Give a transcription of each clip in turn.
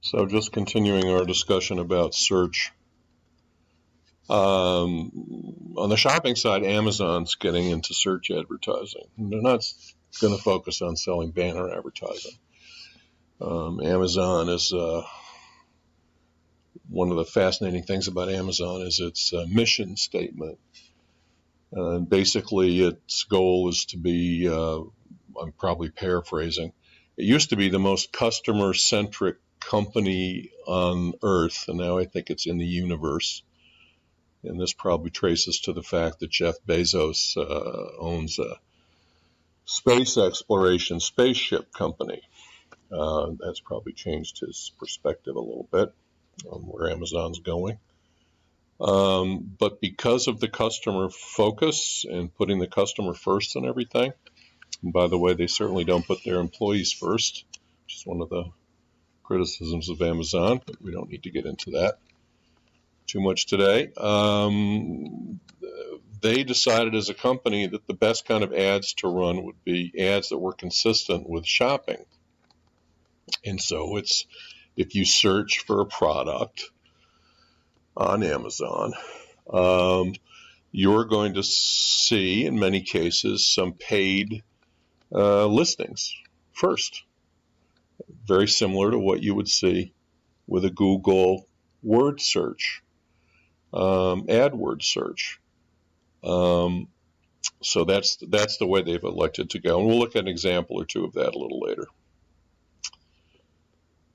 So just continuing our discussion about search. On the shopping side, Amazon's getting into search advertising. They're not going to focus on selling banner advertising. Amazon is one of the fascinating things about Amazon is its mission statement. And basically, its goal is to be, I'm probably paraphrasing, it used to be the most customer-centric company on Earth, and now I think it's in the universe. And this probably traces to the fact that Jeff Bezos owns a space exploration spaceship company. That's probably changed his perspective a little bit on where Amazon's going. But because of the customer focus and putting the customer first in everything, and by the way, they certainly don't put their employees first, which is one of the criticisms of Amazon, but we don't need to get into that too much today. They decided as a company that the best kind of ads to run would be ads that were consistent with shopping. And so it's, if you search for a product on Amazon, you're going to see, in many cases, some paid listings first. Very similar to what you would see with a Google word search, AdWord search. So that's the way they've elected to go. And we'll look at an example or two of that a little later.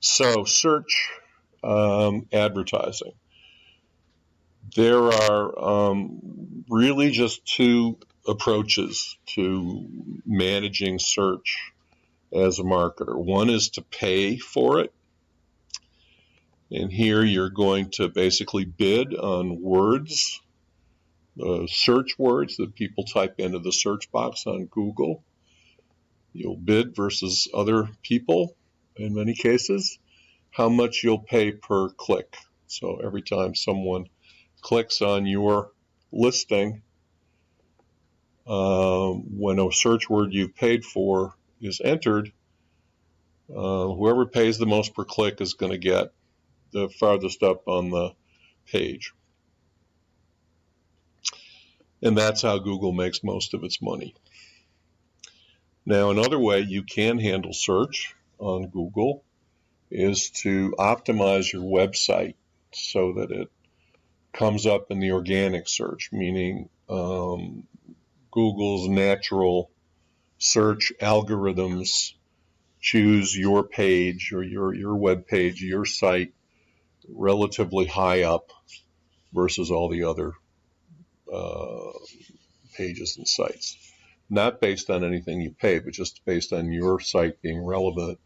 So search advertising. There are really just two approaches to managing search as a marketer. One is to pay for it. And here you're going to basically bid on words, search words that people type into the search box on Google. You'll bid versus other people, in many cases, how much you'll pay per click. So every time someone clicks on your listing, when a search word you've paid for is entered, whoever pays the most per click is going to get the farthest up on the page. And that's how Google makes most of its money. Now, another way you can handle search on Google is to optimize your website so that it comes up in the organic search, meaning Google's natural search algorithms choose your page or your web page, your site, relatively high up versus all the other pages and sites. Not based on anything you pay, but just based on your site being relevant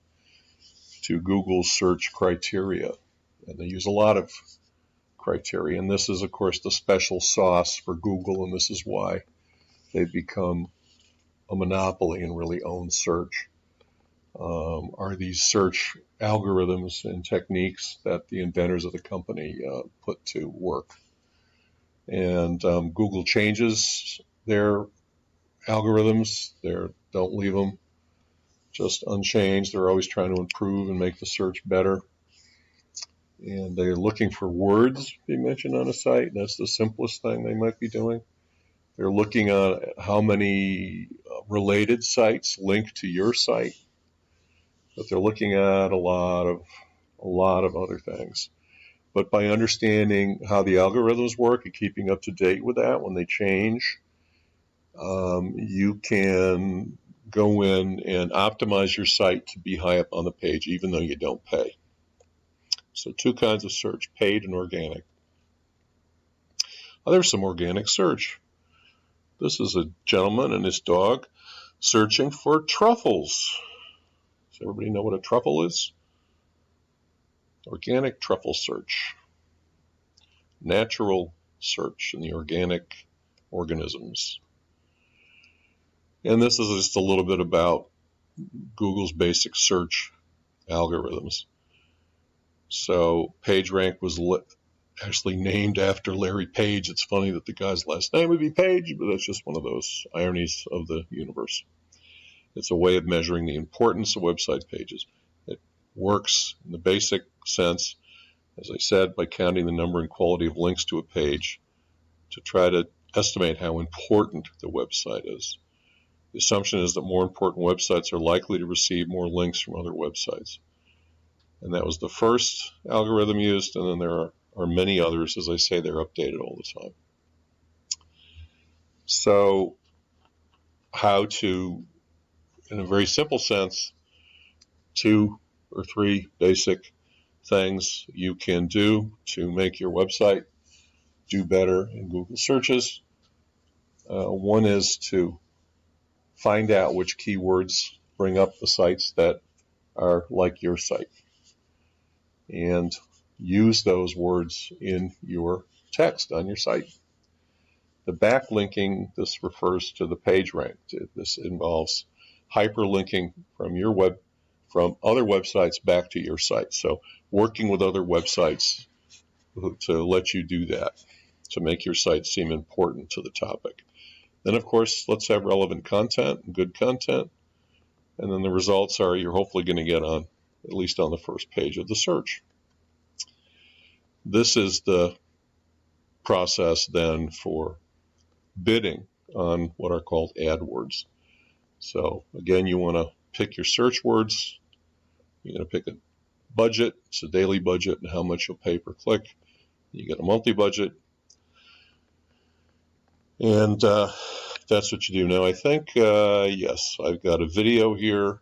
to Google's search criteria. And they use a lot of criteria. And this is, of course, the special sauce for Google, and this is why they've become a monopoly and really own search. Are these search algorithms and techniques that the inventors of the company put to work. And Google changes their algorithms. Don't leave them just unchanged. They're always trying to improve and make the search better. And they're looking for words being mentioned on a site. That's the simplest thing they might be doing. They're looking at how many related sites link to your site. But they're looking at a lot of other things. But by understanding how the algorithms work and keeping up to date with that when they change, you can go in and optimize your site to be high up on the page, even though you don't pay. So two kinds of search, paid and organic. There's some organic search. This is a gentleman and his dog searching for truffles. Does everybody know what a truffle is? Organic truffle search. Natural search in the organic organisms. And this is just a little bit about Google's basic search algorithms. So PageRank was actually named after Larry Page. It's funny that the guy's last name would be Page, but that's just one of those ironies of the universe. It's a way of measuring the importance of website pages. works in the basic sense, as I said, by counting the number and quality of links to a page to try to estimate how important the website is. The assumption is that more important websites are likely to receive more links from other websites. And that was the first algorithm used, and then there are many others. As I say, they're updated all the time. So how to, in a very simple sense, 2 or 3 basic things you can do to make your website do better in Google searches. One is to find out which keywords bring up the sites that are like your site and use those words in your text on your site. The backlinking, this refers to the page rank. This involves hyperlinking from other websites back to your site. So working with other websites to let you do that, to make your site seem important to the topic. Then, of course, let's have relevant content and good content. And then the results are you're hopefully going to get on, at least on the first page of the search. This is the process then for bidding on what are called AdWords. So again, you want to pick your search words. You're going to pick a budget. It's a daily budget and how much you'll pay per click. You get a monthly budget. And that's what you do. Now, I think, yes, I've got a video here,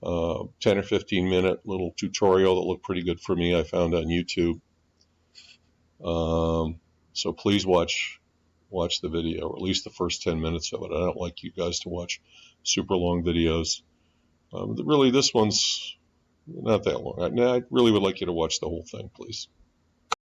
10 or 15 minute little tutorial that looked pretty good for me. I found on YouTube. So please watch the video, or at least the first 10 minutes of it. I don't like you guys to watch super long videos. Really, this one's not that long. I really would like you to watch the whole thing, please.